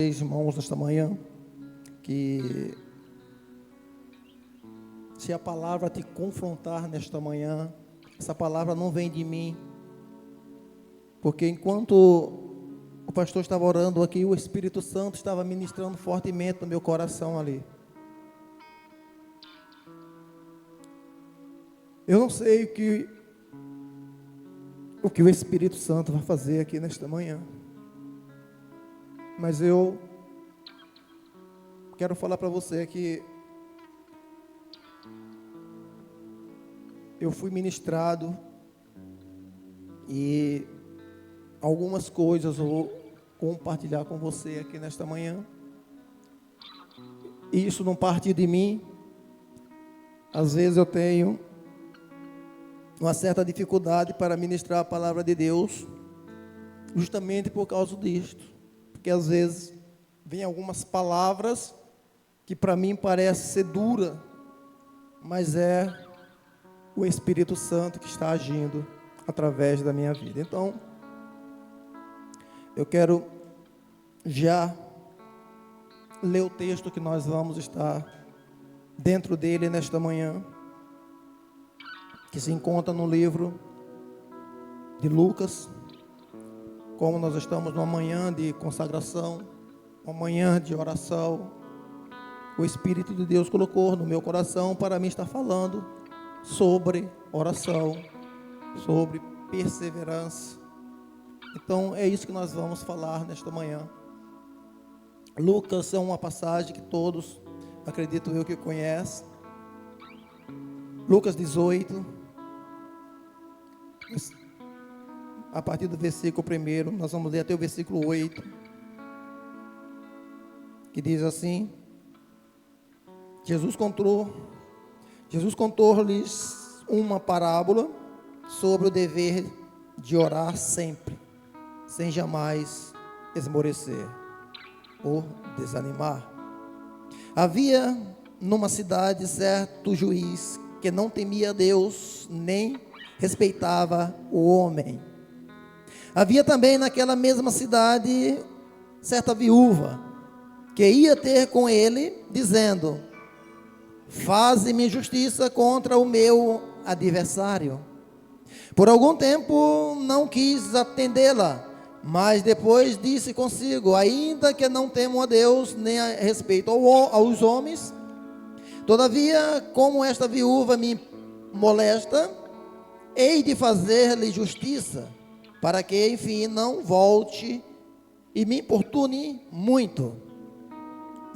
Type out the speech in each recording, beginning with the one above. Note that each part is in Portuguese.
Irmãos, nesta manhã, que se a palavra te confrontar nesta manhã, essa palavra não vem de mim, porque enquanto o pastor estava orando aqui, o Espírito Santo estava ministrando fortemente no meu coração ali. Eu não sei o que o Espírito Santo vai fazer aqui nesta manhã, mas eu quero falar para você que eu fui ministrado e algumas coisas eu vou compartilhar com você aqui nesta manhã. E isso não parte de mim. Às vezes eu tenho uma certa dificuldade para ministrar a palavra de Deus, justamente por causa disto. Porque às vezes vem algumas palavras que para mim parece ser dura, mas é o Espírito Santo que está agindo através da minha vida. Então, eu quero já ler o texto que nós vamos estar dentro dele nesta manhã, que se encontra no livro de Lucas. Como nós estamos numa manhã de consagração, uma manhã de oração, o Espírito de Deus colocou no meu coração para mim estar falando sobre oração, sobre perseverança. Então é isso que nós vamos falar nesta manhã. Lucas é uma passagem que todos, acredito eu, que conhecem. Lucas 18, a partir do versículo 1, nós vamos ler até o versículo 8, que diz assim: Jesus contou-lhes uma parábola sobre o dever de orar sempre, sem jamais esmorecer ou desanimar. Havia numa cidade certo juiz que não temia Deus, nem respeitava o homem. Havia também naquela mesma cidade certa viúva, que ia ter com ele, dizendo: faze-me justiça contra o meu adversário. Por algum tempo não quis atendê-la, mas depois disse consigo: ainda que não temo a Deus, nem a respeito aos homens, todavia, como esta viúva me molesta, hei de fazer-lhe justiça, para que, enfim, não volte e me importune muito.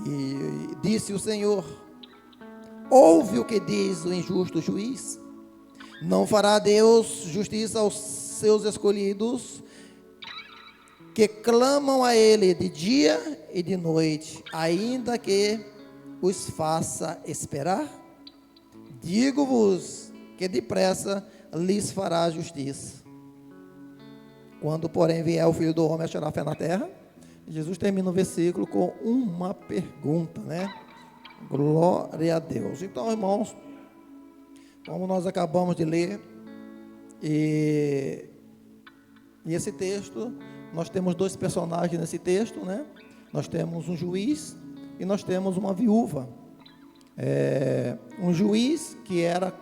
E disse o Senhor: ouve o que diz o injusto juiz. Não fará Deus justiça aos seus escolhidos, que clamam a Ele de dia e de noite, ainda que os faça esperar? Digo-vos que depressa lhes fará justiça. Quando, porém, vier o Filho do Homem, achará fé na terra? Jesus termina o versículo com uma pergunta, né? Glória a Deus. Então, irmãos, como nós acabamos de ler, e esse texto, nós temos dois personagens nesse texto, né? Nós temos um juiz e nós temos uma viúva. Um juiz que era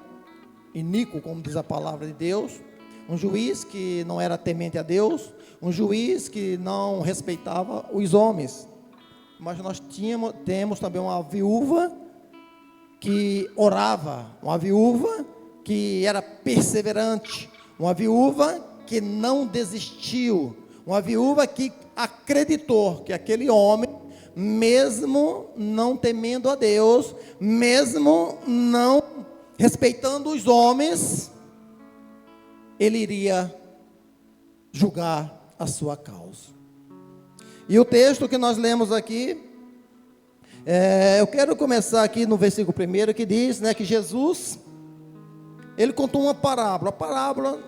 iníquo, como diz a palavra de Deus, um juiz que não era temente a Deus, um juiz que não respeitava os homens. Mas nós temos também uma viúva que orava, uma viúva que era perseverante, uma viúva que não desistiu, uma viúva que acreditou que aquele homem, mesmo não temendo a Deus, mesmo não respeitando os homens, ele iria julgar a sua causa. E o texto que nós lemos aqui, eu quero começar aqui no versículo 1, que diz, né, que Jesus, ele contou uma parábola. A parábola,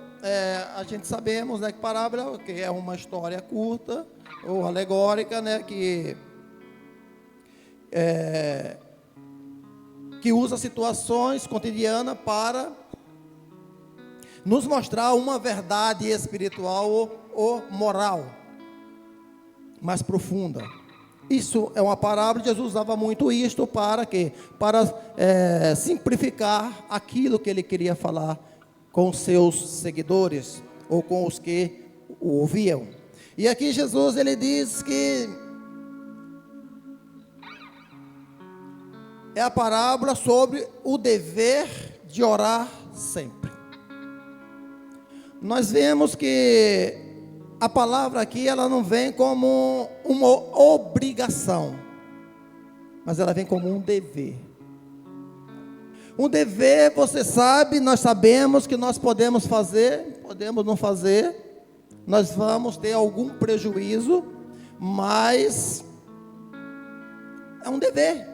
a gente sabemos, né, que parábola que é uma história curta ou alegórica, né, que usa situações cotidianas para nos mostrar uma verdade espiritual ou moral mais profunda. Isso é uma parábola. Jesus usava muito isto para quê? Para simplificar aquilo que ele queria falar com seus seguidores, ou com os que o ouviam. E aqui Jesus, ele diz que é a parábola sobre o dever de orar sempre. Nós vemos que a palavra aqui, ela não vem como uma obrigação, mas ela vem como um dever. Um dever, você sabe, nós sabemos que nós podemos fazer, podemos não fazer, nós vamos ter algum prejuízo, mas é um dever.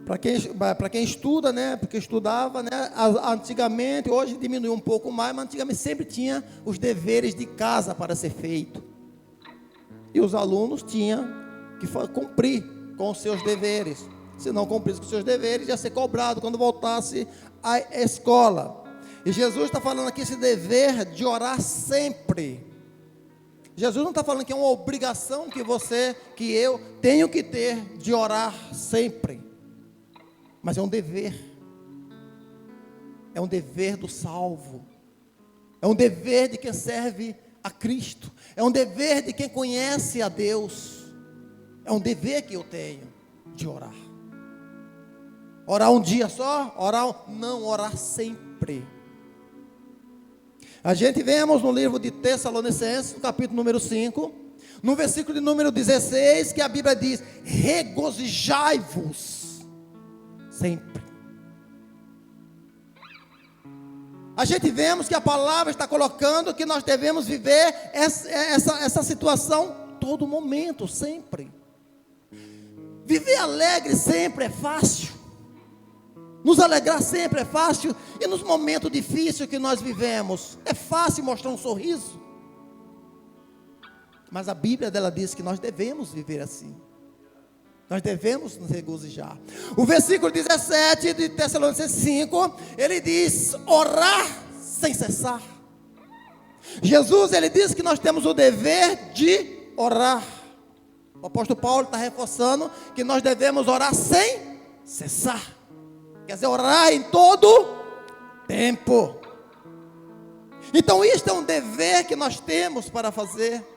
Para quem estuda, né? Porque estudava, né? Antigamente, hoje diminuiu um pouco mais, mas antigamente sempre tinha os deveres de casa para ser feito. E os alunos tinham que cumprir com os seus deveres. Se não cumprisse com os seus deveres, ia ser cobrado quando voltasse à escola. E Jesus está falando aqui esse dever de orar sempre. Jesus não está falando que é uma obrigação que eu tenho que ter de orar sempre. Mas é um dever. É um dever do salvo. É um dever de quem serve a Cristo. É um dever de quem conhece a Deus. É um dever que eu tenho de orar. Orar um dia só? Não, orar sempre. A gente vemos no livro de Tessalonicenses, no capítulo número 5, no versículo de número 16, que a Bíblia diz: regozijai-vos sempre. A gente vemos que a palavra está colocando que nós devemos viver essa situação todo momento, sempre. Viver alegre sempre é fácil. Nos alegrar sempre é fácil. E nos momentos difíceis que nós vivemos, é fácil mostrar um sorriso. Mas a Bíblia dela diz que nós devemos viver assim. Nós devemos nos regozijar. O versículo 17 de Tessalonicenses 5, ele diz: orar sem cessar. Jesus, ele diz que nós temos o dever de orar. O apóstolo Paulo está reforçando que nós devemos orar sem cessar. Quer dizer, orar em todo tempo. Então isto é um dever que nós temos para fazer.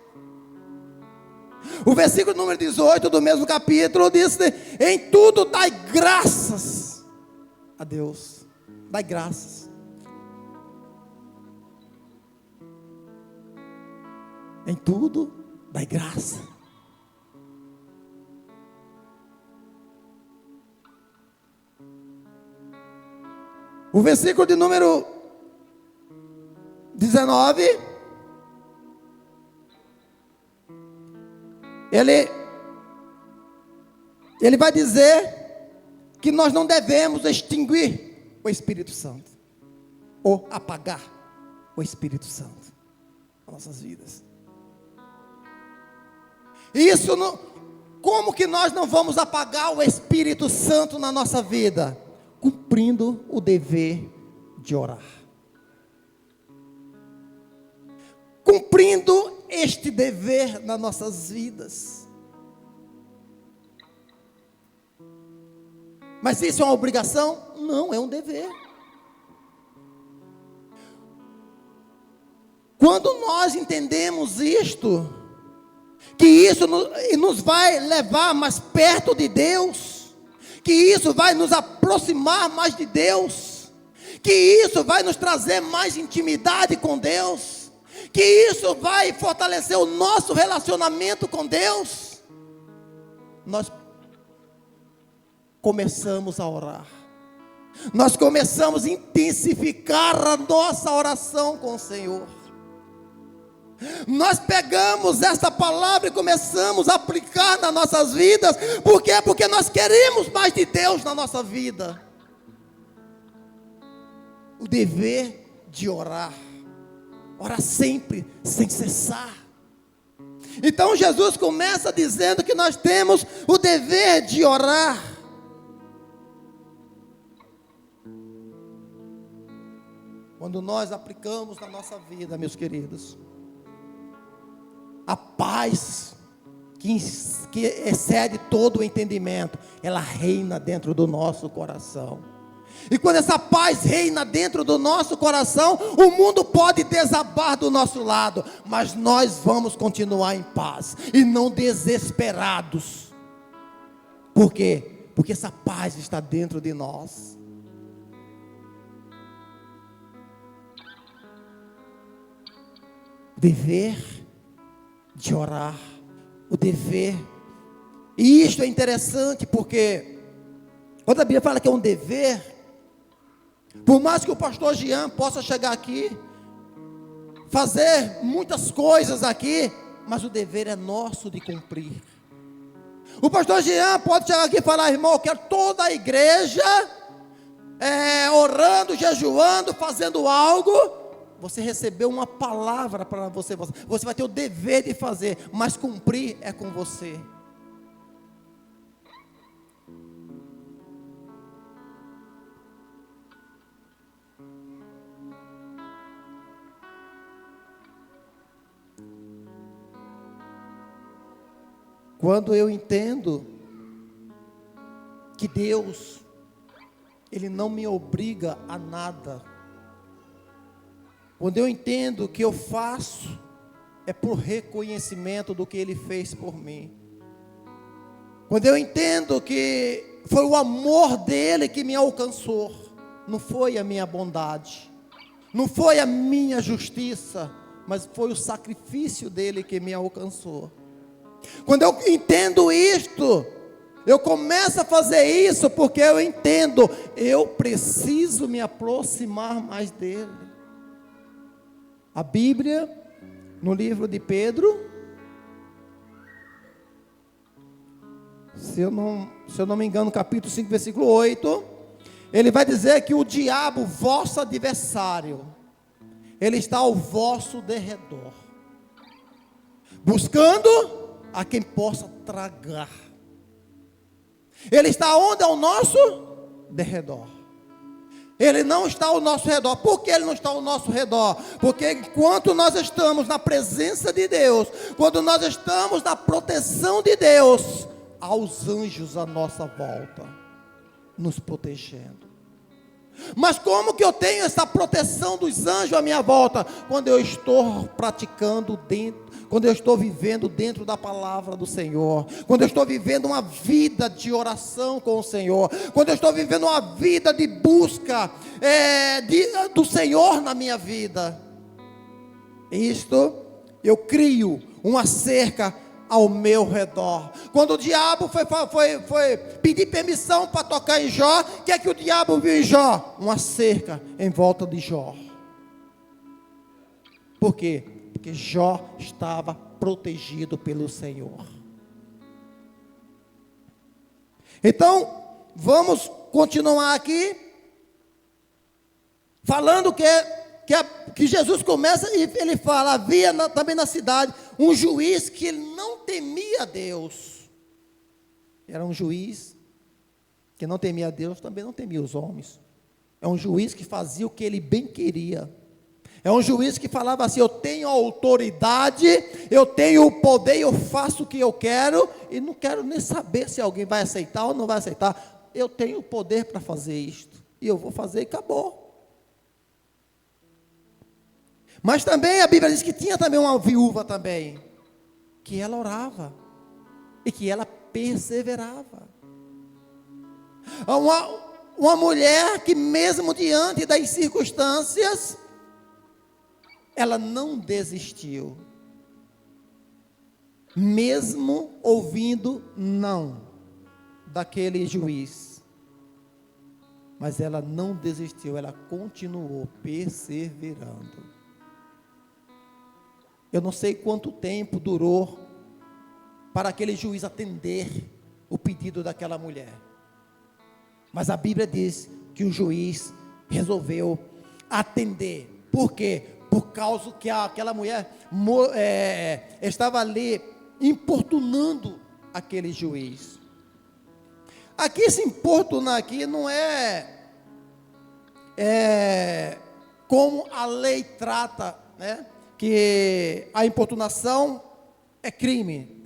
O versículo número 18 do mesmo capítulo diz: em tudo dai graças a Deus. Dai graças. Em tudo dai graça. O versículo de número 19, ele vai dizer que nós não devemos extinguir o Espírito Santo, ou apagar o Espírito Santo nas nossas vidas. Isso não, como que nós não vamos apagar o Espírito Santo na nossa vida? Cumprindo o dever de orar. Cumprindo este dever nas nossas vidas. Mas isso é uma obrigação? Não, é um dever. Quando nós entendemos isto, que isso nos vai levar mais perto de Deus, que isso vai nos aproximar mais de Deus, que isso vai nos trazer mais intimidade com Deus, que isso vai fortalecer o nosso relacionamento com Deus, nós começamos a orar, nós começamos a intensificar a nossa oração com o Senhor. Nós pegamos essa palavra e começamos a aplicar nas nossas vidas. Por quê? Porque nós queremos mais de Deus na nossa vida. O dever de orar. Orar sempre, sem cessar. Então Jesus começa dizendo que nós temos o dever de orar. Quando nós aplicamos na nossa vida, meus queridos, a paz que excede todo o entendimento, ela reina dentro do nosso coração. E quando essa paz reina dentro do nosso coração, o mundo pode desabar do nosso lado, mas nós vamos continuar em paz e não desesperados. Por quê? Porque essa paz está dentro de nós. Dever de orar, o dever. E isto é interessante porque quando a Bíblia fala que é um dever, por mais que o pastor Jean possa chegar aqui, fazer muitas coisas aqui, mas o dever é nosso de cumprir. O pastor Jean pode chegar aqui e falar: irmão, eu quero toda a igreja orando, jejuando, fazendo algo. Você recebeu uma palavra para você, você vai ter o dever de fazer, mas cumprir é com você. Quando eu entendo que Deus, Ele não me obriga a nada, quando eu entendo que eu faço é por reconhecimento do que Ele fez por mim, quando eu entendo que foi o amor dEle que me alcançou, não foi a minha bondade, não foi a minha justiça, mas foi o sacrifício dEle que me alcançou. Quando eu entendo isto, eu começo a fazer isso porque eu entendo, eu preciso me aproximar mais dele. A Bíblia, no livro de Pedro, se eu não me engano, capítulo 5, versículo 8, ele vai dizer que o diabo, vosso adversário, ele está ao vosso derredor, buscando a quem possa tragar. Ele está onde? Ao nosso derredor. Ele não está ao nosso redor. Por que ele não está ao nosso redor? Porque enquanto nós estamos na presença de Deus, quando nós estamos na proteção de Deus, há os anjos à nossa volta, nos protegendo. Mas como que eu tenho essa proteção dos anjos à minha volta? Quando eu estou praticando quando eu estou vivendo dentro da palavra do Senhor, quando eu estou vivendo uma vida de oração com o Senhor, quando eu estou vivendo uma vida de busca do Senhor na minha vida. Isto, eu crio uma cerca ao meu redor. Quando o diabo foi pedir permissão para tocar em Jó, o que é que o diabo viu em Jó? Uma cerca em volta de Jó. Por quê? Porque Jó estava protegido pelo Senhor. Então, vamos continuar aqui, falando que Jesus começa e ele fala: havia também na cidade um juiz que não temia Deus. Era um juiz que não temia Deus, também não temia os homens. É um juiz que fazia o que ele bem queria. É um juiz que falava assim: eu tenho a autoridade, eu tenho o poder, eu faço o que eu quero, e não quero nem saber se alguém vai aceitar ou não vai aceitar. Eu tenho o poder para fazer isto, e eu vou fazer e acabou. Mas também a Bíblia diz que tinha também uma viúva também, que ela orava, e que ela perseverava. Uma mulher que mesmo diante das circunstâncias, ela não desistiu, mesmo ouvindo não daquele juiz, mas ela não desistiu, ela continuou perseverando. Eu não sei quanto tempo durou para aquele juiz atender o pedido daquela mulher, mas a Bíblia diz que o juiz resolveu atender. Por quê? Por causa que aquela mulher estava ali importunando aquele juiz. Aqui, esse importunar aqui não como a lei trata, né? Que a importunação é crime,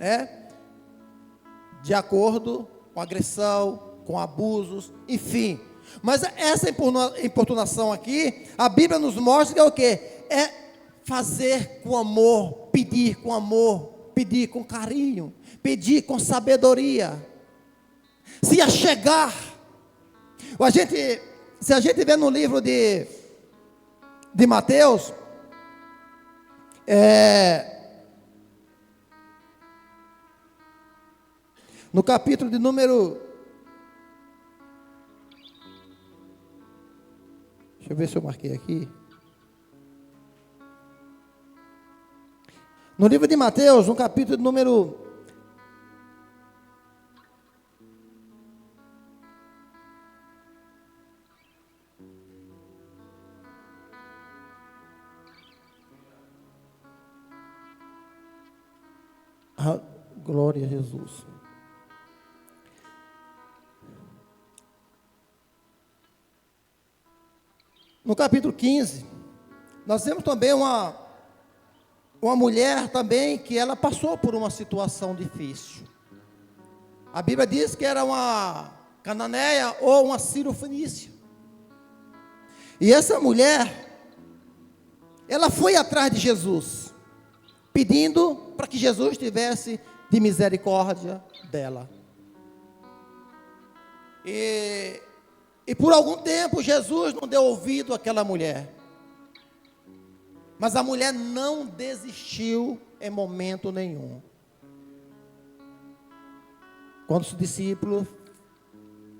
de acordo com agressão, com abusos, enfim. Mas essa importunação aqui, a Bíblia nos mostra que é o quê? É fazer com amor, pedir com carinho, pedir com sabedoria, se achegar. Se a gente vê no livro de Mateus, no capítulo de número, deixa eu ver se eu marquei aqui. No livro de Mateus, no capítulo de número glória a Jesus. No capítulo 15, nós temos também uma mulher também que ela passou por uma situação difícil. A Bíblia diz que era uma cananeia ou uma sírio-fenícia. E essa mulher, ela foi atrás de Jesus, pedindo para que Jesus tivesse de misericórdia dela. E por algum tempo Jesus não deu ouvido àquela mulher. Mas a mulher não desistiu em momento nenhum. Quando os discípulos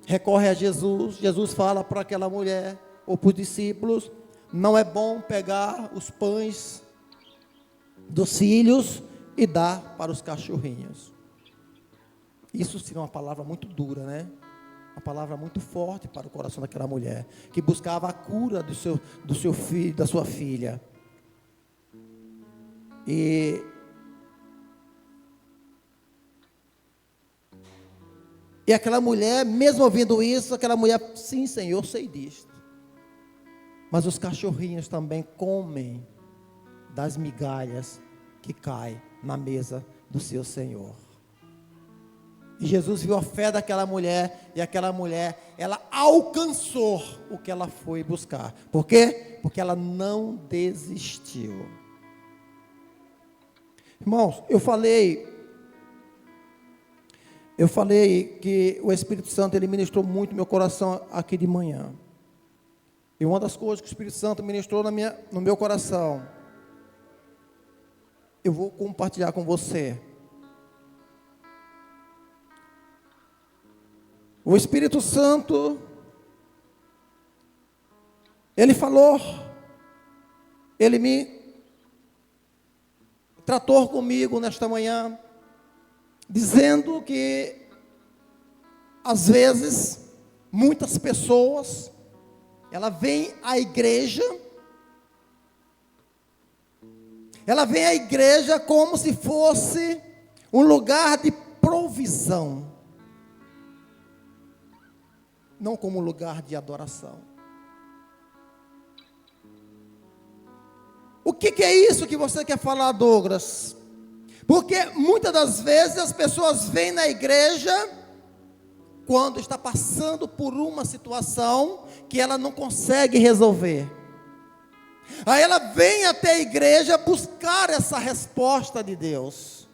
recorrem a Jesus, Jesus fala para aquela mulher, ou para os discípulos, não é bom pegar os pães dos filhos e dar para os cachorrinhos. Isso seria uma palavra muito dura, né? Uma palavra muito forte para o coração daquela mulher, que buscava a cura do seu filho, da sua filha. E aquela mulher, mesmo ouvindo isso, aquela mulher, sim, Senhor, eu sei disto. Mas os cachorrinhos também comem das migalhas que caem na mesa do seu Senhor. E Jesus viu a fé daquela mulher, e aquela mulher, ela alcançou o que ela foi buscar. Por quê? Porque ela não desistiu. Irmãos, eu falei que o Espírito Santo, ele ministrou muito meu coração aqui de manhã. E uma das coisas que o Espírito Santo ministrou no meu coração, eu vou compartilhar com você. O Espírito Santo, ele falou, ele me tratou comigo nesta manhã, dizendo que, às vezes, muitas pessoas, ela vem à igreja como se fosse um lugar de provisão, não como um lugar de adoração. O que é isso que você quer falar, Douglas? Porque muitas das vezes as pessoas vêm na igreja quando está passando por uma situação que ela não consegue resolver. Aí ela vem até a igreja buscar essa resposta de Deus.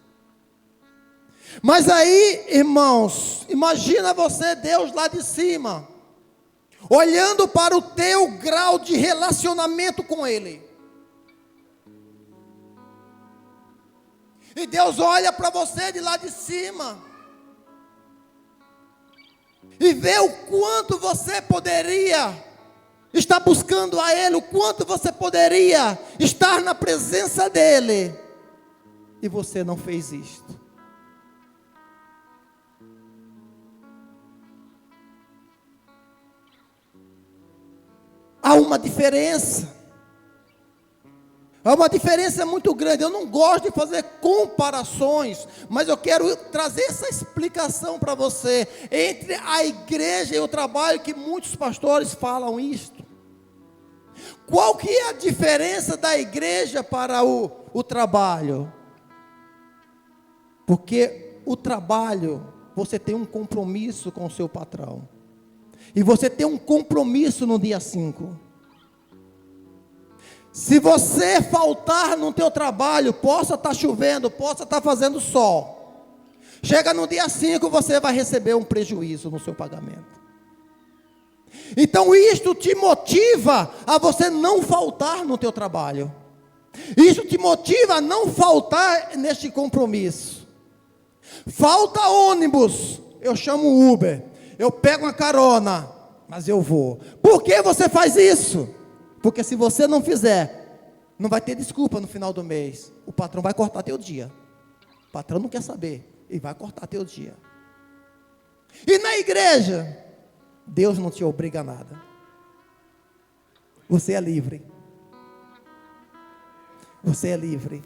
Mas aí, irmãos, imagina você, Deus lá de cima, olhando para o teu grau de relacionamento com Ele. E Deus olha para você de lá de cima e vê o quanto você poderia estar buscando a Ele, o quanto você poderia estar na presença dEle, e você não fez isto. Há uma diferença. Há uma diferença muito grande. Eu não gosto de fazer comparações, mas eu quero trazer essa explicação para você, entre a igreja e o trabalho, que muitos pastores falam isto. Qual que é a diferença da igreja para o trabalho? Porque o trabalho, você tem um compromisso com o seu patrão. E você tem um compromisso no dia 5. Se você faltar no teu trabalho, possa estar chovendo, possa estar fazendo sol. Chega no dia 5, você vai receber um prejuízo no seu pagamento. Então isto te motiva a você não faltar no teu trabalho. Isso te motiva a não faltar neste compromisso. Falta ônibus, eu chamo Uber, eu pego uma carona, mas eu vou. Por que você faz isso? Porque se você não fizer, não vai ter desculpa no final do mês. O patrão vai cortar teu dia. O patrão não quer saber, ele vai cortar teu dia. E na igreja, Deus não te obriga a nada. Você é livre. Você é livre.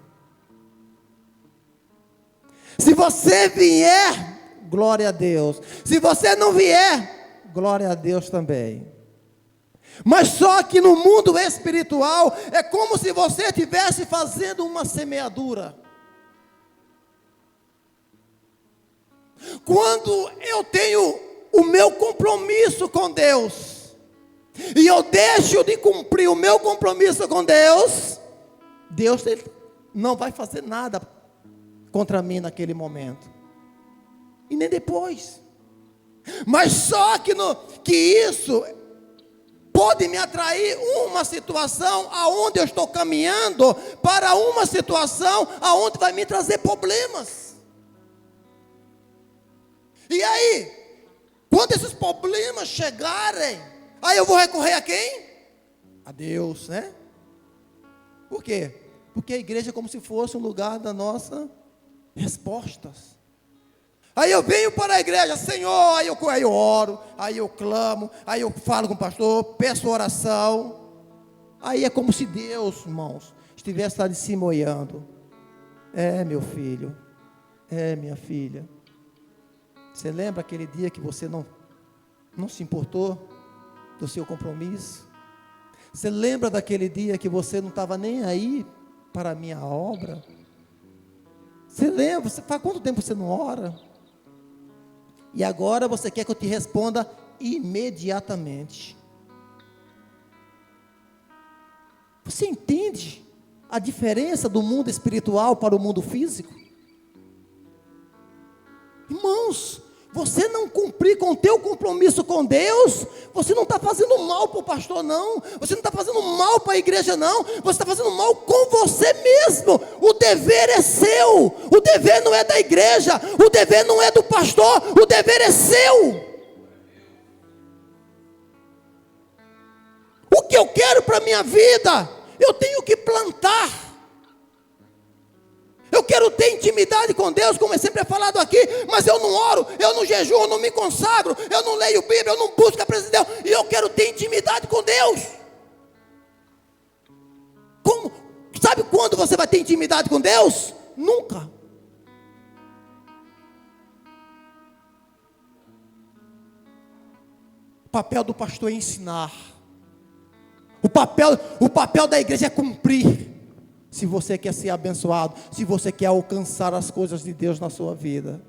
Se você vier, glória a Deus. Se você não vier, glória a Deus também. Mas só que no mundo espiritual, é como se você estivesse fazendo uma semeadura. Quando eu tenho o meu compromisso com Deus, e eu deixo de cumprir o meu compromisso com Deus, Deus não vai fazer nada contra mim naquele momento, e nem depois. Mas só que isso pode me atrair uma situação aonde eu estou caminhando para uma situação aonde vai me trazer problemas. E aí, quando esses problemas chegarem, aí eu vou recorrer a quem? A Deus, né? Por quê? Porque a igreja é como se fosse um lugar da nossa respostas. Aí eu venho para a igreja, Senhor, aí eu oro, aí eu clamo, aí eu falo com o pastor, peço oração. Aí é como se Deus, irmãos, estivesse lá de cima olhando. É, meu filho, é, minha filha. Você lembra aquele dia que você não se importou do seu compromisso? Você lembra daquele dia que você não estava nem aí para a minha obra? Você lembra? Faz quanto tempo você não ora? E agora você quer que eu te responda imediatamente. Você entende a diferença do mundo espiritual para o mundo físico? Irmãos, você não cumprir com o teu compromisso com Deus, você não está fazendo mal para o pastor não, você não está fazendo mal para a igreja não, você está fazendo mal com você mesmo. O dever é seu, o dever não é da igreja, o dever não é do pastor, o dever é seu. O que eu quero para a minha vida, eu tenho que plantar. Eu quero ter intimidade com Deus, como é sempre falado aqui, mas eu não oro, eu não jejuo, eu não me consagro, eu não leio Bíblia, eu não busco a presença de Deus, e eu quero ter intimidade com Deus. Como? Sabe quando você vai ter intimidade com Deus? Nunca. O papel do pastor é ensinar. O papel da igreja é cumprir. Se você quer ser abençoado, se você quer alcançar as coisas de Deus na sua vida.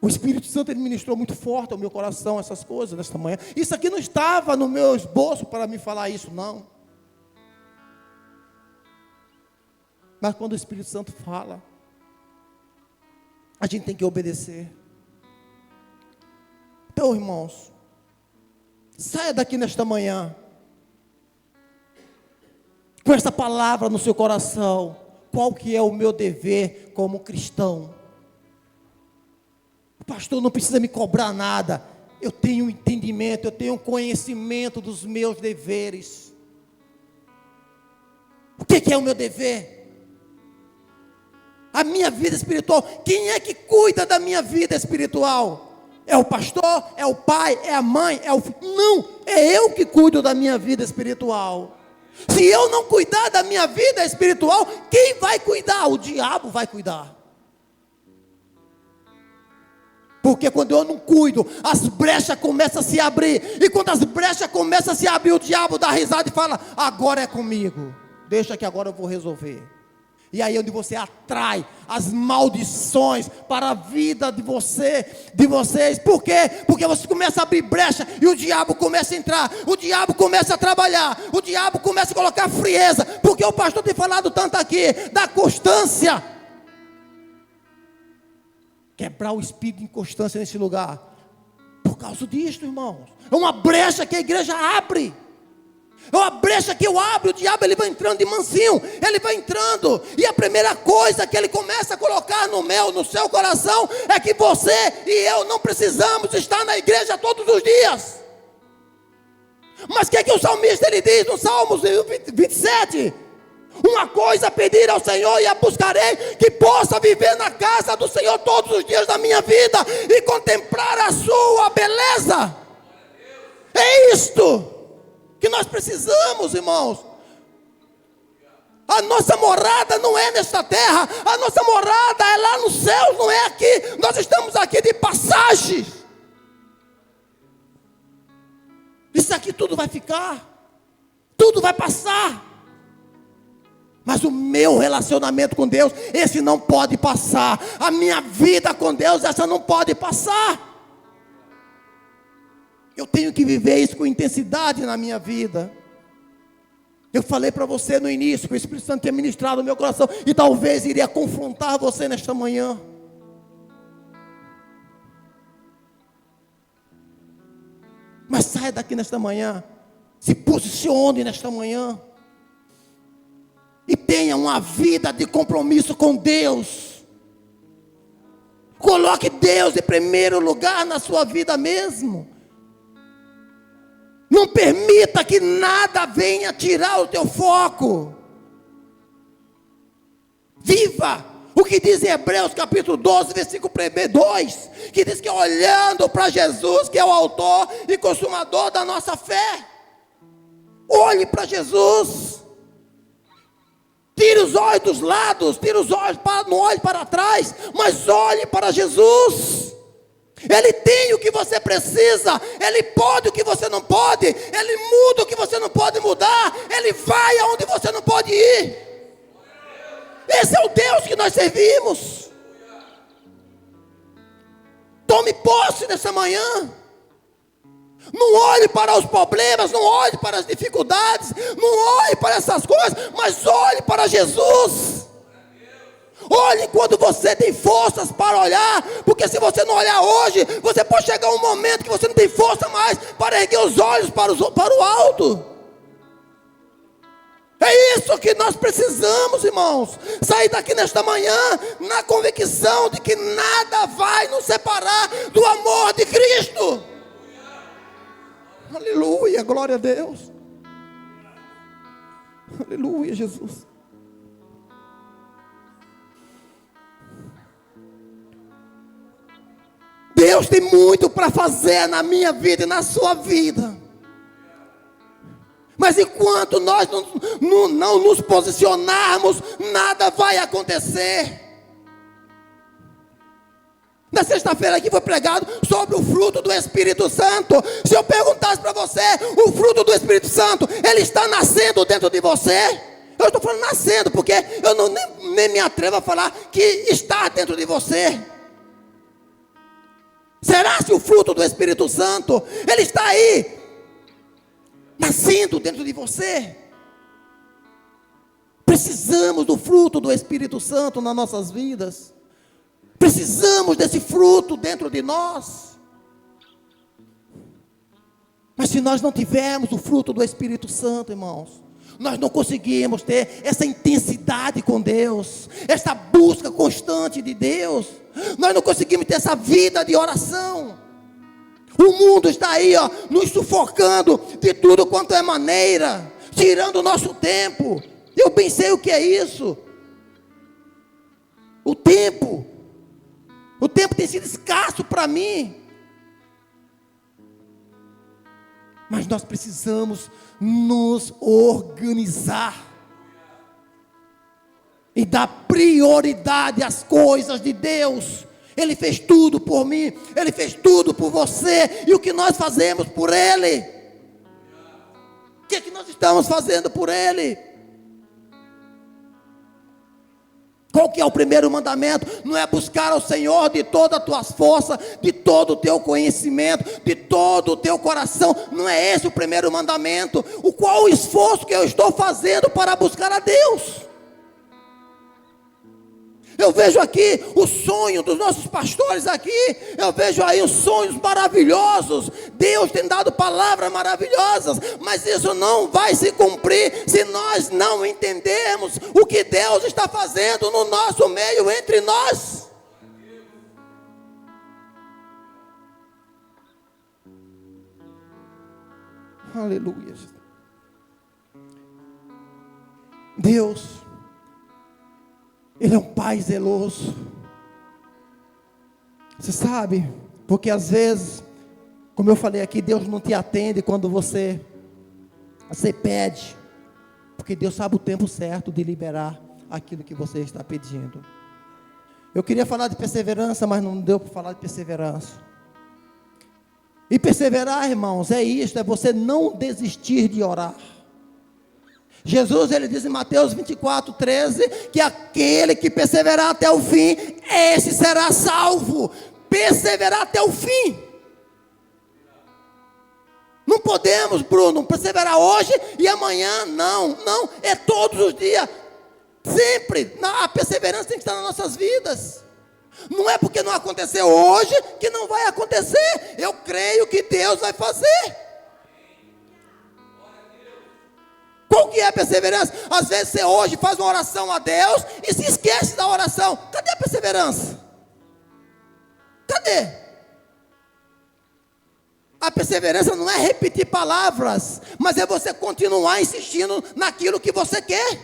O Espírito Santo, ele ministrou muito forte ao meu coração essas coisas nesta manhã. Isso aqui não estava no meu esboço para me falar isso, não. Mas quando o Espírito Santo fala, a gente tem que obedecer. Então, irmãos, saia daqui nesta manhã com essa palavra no seu coração. Qual que é o meu dever como cristão? O pastor não precisa me cobrar nada. Eu tenho entendimento, eu tenho conhecimento dos meus deveres. O que é o meu dever? A minha vida espiritual. Quem é que cuida da minha vida espiritual? É o pastor? É o pai? É a mãe? É o filho? Não, é eu que cuido da minha vida espiritual. Se eu não cuidar da minha vida espiritual, quem vai cuidar? O diabo vai cuidar. Porque quando eu não cuido, as brechas começam a se abrir. E quando as brechas começam a se abrir, o diabo dá risada e fala: agora é comigo. Deixa que agora eu vou resolver. E aí é onde você atrai as maldições para a vida de vocês. Por quê? Porque você começa a abrir brecha e o diabo começa a entrar, o diabo começa a trabalhar, o diabo começa a colocar frieza. Porque o pastor tem falado tanto aqui da constância. Quebrar o espírito de inconstância nesse lugar. Por causa disto, irmãos. É uma brecha que a igreja abre. É uma brecha que eu abro, o diabo ele vai entrando de mansinho, ele vai entrando, e a primeira coisa que ele começa a colocar no seu coração, é que você e eu não precisamos estar na igreja todos os dias. Mas o que o salmista ele diz no Salmos 27? Uma coisa a pedir ao Senhor e a buscarei, que possa viver na casa do Senhor todos os dias da minha vida, e contemplar a sua beleza. É isto que nós precisamos, irmãos. A nossa morada não é nesta terra, a nossa morada é lá nos céus, não é aqui. Nós estamos aqui de passagem. Isso aqui tudo vai ficar, tudo vai passar. Mas o meu relacionamento com Deus, esse não pode passar. A minha vida com Deus, essa não pode passar. Eu tenho que viver isso com intensidade na minha vida. Eu falei para você no início, que o Espírito Santo tinha ministrado no meu coração, e talvez iria confrontar você nesta manhã. Mas saia daqui nesta manhã, se posicione nesta manhã, e tenha uma vida de compromisso com Deus. Coloque Deus em primeiro lugar na sua vida mesmo. Não permita que nada venha tirar o teu foco. Viva o que diz em Hebreus capítulo 12, versículo 2, que diz que olhando para Jesus, que é o autor e consumador da nossa fé. Olhe para Jesus. Tire os olhos dos lados, tire os olhos, não olhe para trás, mas olhe para Jesus. Ele tem o que você precisa, Ele pode o que você não pode, Ele muda o que você não pode mudar, Ele vai aonde você não pode ir. Esse é o Deus que nós servimos. Tome posse nessa manhã. Não olhe para os problemas, não olhe para as dificuldades, não olhe para essas coisas, mas olhe para Jesus. Olhe quando você tem forças para olhar, porque se você não olhar hoje, você pode chegar um momento que você não tem força mais para erguer os olhos para o alto. É isso que nós precisamos, irmãos. Sair daqui nesta manhã na convicção de que nada vai nos separar do amor de Cristo. Aleluia, glória a Deus. Aleluia, Jesus. Deus tem muito para fazer na minha vida e na sua vida. Mas enquanto nós não nos posicionarmos, nada vai acontecer. Na sexta-feira aqui foi pregado sobre o fruto do Espírito Santo. Se eu perguntasse para você, o fruto do Espírito Santo, ele está nascendo dentro de você? Eu estou falando nascendo, porque eu nem me atrevo a falar que está dentro de você. Será que o fruto do Espírito Santo, ele está aí, nascendo dentro de você? Precisamos do fruto do Espírito Santo nas nossas vidas. Precisamos desse fruto dentro de nós. Mas se nós não tivermos o fruto do Espírito Santo, irmãos, nós não conseguimos ter essa intensidade com Deus, essa busca constante de Deus. Nós não conseguimos ter essa vida de oração. O mundo está aí, nos sufocando de tudo quanto é maneira, tirando o nosso tempo. Eu bem sei o que é isso. O tempo tem sido escasso para mim. Mas nós precisamos nos organizar e dar prioridade às coisas de Deus. Ele fez tudo por mim, Ele fez tudo por você. E o que nós fazemos por Ele? O que é que nós estamos fazendo por Ele? Qual que é o primeiro mandamento? Não é buscar ao Senhor de toda a tua força, de todo o teu conhecimento, de todo o teu coração. Não é esse o primeiro mandamento. Qual o esforço que eu estou fazendo para buscar a Deus? Eu vejo aqui o sonho dos nossos pastores aqui. Eu vejo aí os sonhos maravilhosos. Deus tem dado palavras maravilhosas. Mas isso não vai se cumprir se nós não entendermos o que Deus está fazendo no nosso meio, entre nós. Aleluia. Deus, Ele é um Pai zeloso. Você sabe, porque às vezes, como eu falei aqui, Deus não te atende quando você pede, porque Deus sabe o tempo certo de liberar aquilo que você está pedindo. Eu queria falar de perseverança, mas não deu para falar de perseverança. E perseverar, irmãos, é isto, é você não desistir de orar. Jesus, ele diz em Mateus 24, 13, que aquele que perseverar até o fim, esse será salvo. Perseverar até o fim. Não podemos, Bruno, perseverar hoje e amanhã, não, é todos os dias, sempre. A perseverança tem que estar nas nossas vidas. Não é porque não aconteceu hoje que não vai acontecer. Eu creio que Deus vai fazer. Qual que é a perseverança? Às vezes você hoje faz uma oração a Deus e se esquece da oração. Cadê a perseverança? Cadê? A perseverança não é repetir palavras, mas é você continuar insistindo naquilo que você quer.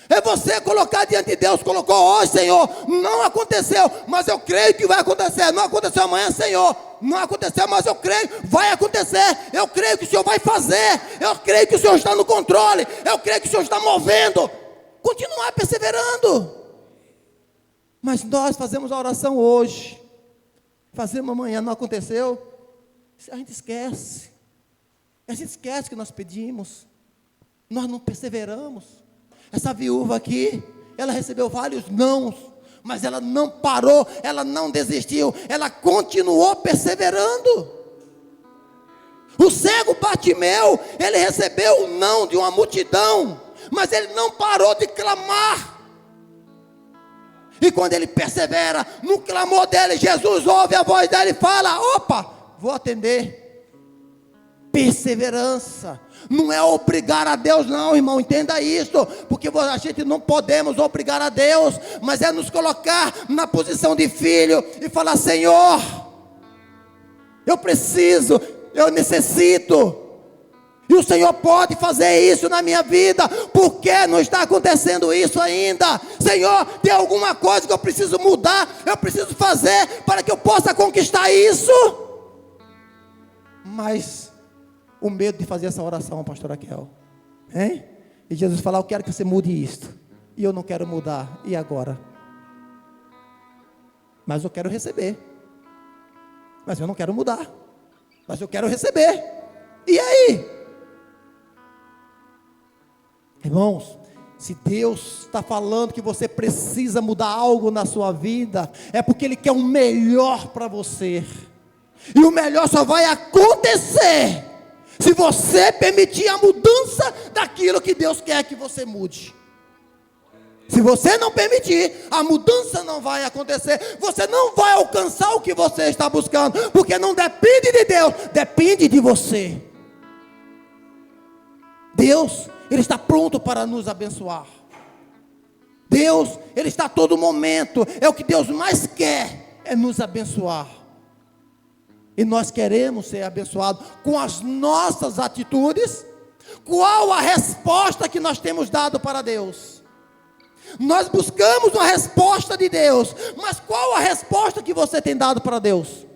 É você colocar diante de Deus, colocou hoje, Senhor, não aconteceu, mas eu creio que vai acontecer. Não aconteceu amanhã, Senhor, não aconteceu, mas eu creio, vai acontecer. Eu creio que o Senhor vai fazer, eu creio que o Senhor está no controle, eu creio que o Senhor está movendo. Continuar perseverando. Mas nós fazemos a oração hoje, fazemos amanhã, não aconteceu, a gente esquece. A gente esquece que nós pedimos, nós não perseveramos. Essa viúva aqui, ela recebeu vários nãos, mas ela não parou, ela não desistiu, ela continuou perseverando. O cego Bartimeu, ele recebeu o não de uma multidão, mas ele não parou de clamar. E quando ele persevera no clamor dele, Jesus ouve a voz dele e fala: opa, vou atender. Perseverança. Não é obrigar a Deus, não, irmão, entenda isso, porque a gente não podemos obrigar a Deus, mas é nos colocar na posição de filho e falar: Senhor, eu preciso, eu necessito, e o Senhor pode fazer isso na minha vida. Por que não está acontecendo isso ainda? Senhor, tem alguma coisa que eu preciso mudar, eu preciso fazer para que eu possa conquistar isso. Mas o medo de fazer essa oração, pastor Raquel, hein? E Jesus fala: eu quero que você mude isto, e eu não quero mudar, e agora? Mas eu quero receber, mas eu não quero mudar, mas eu quero receber, e aí? Irmãos, se Deus está falando que você precisa mudar algo na sua vida, é porque Ele quer o melhor para você, e o melhor só vai acontecer se você permitir a mudança daquilo que Deus quer que você mude. Se você não permitir, a mudança não vai acontecer. Você não vai alcançar o que você está buscando, porque não depende de Deus, depende de você. Deus, Ele está pronto para nos abençoar. Deus, Ele está a todo momento. É o que Deus mais quer, é nos abençoar. E nós queremos ser abençoados com as nossas atitudes. Qual a resposta que nós temos dado para Deus? Nós buscamos uma resposta de Deus, mas qual a resposta que você tem dado para Deus?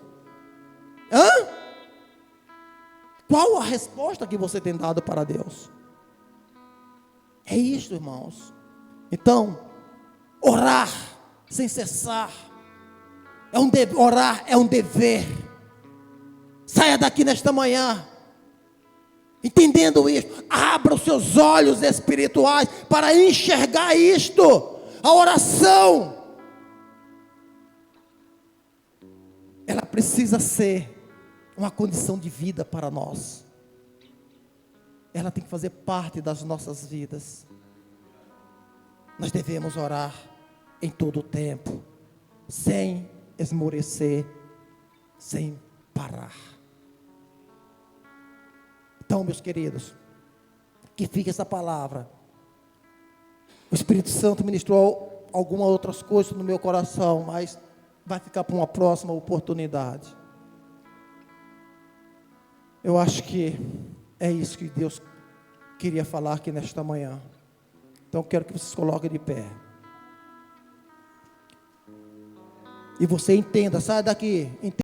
Qual a resposta que você tem dado para Deus? É isso, irmãos. Então, orar sem cessar orar é um dever. Saia daqui nesta manhã entendendo isso. Abra os seus olhos espirituais para enxergar isto. A oração, ela precisa ser uma condição de vida para nós. Ela tem que fazer parte das nossas vidas. Nós devemos orar em todo o tempo, sem esmorecer, sem parar. Então, meus queridos, que fique essa palavra. O Espírito Santo ministrou algumas outras coisas no meu coração, mas vai ficar para uma próxima oportunidade. Eu acho que é isso que Deus queria falar aqui nesta manhã. Então, quero que vocês coloquem de pé. E você entenda, sai daqui, entenda.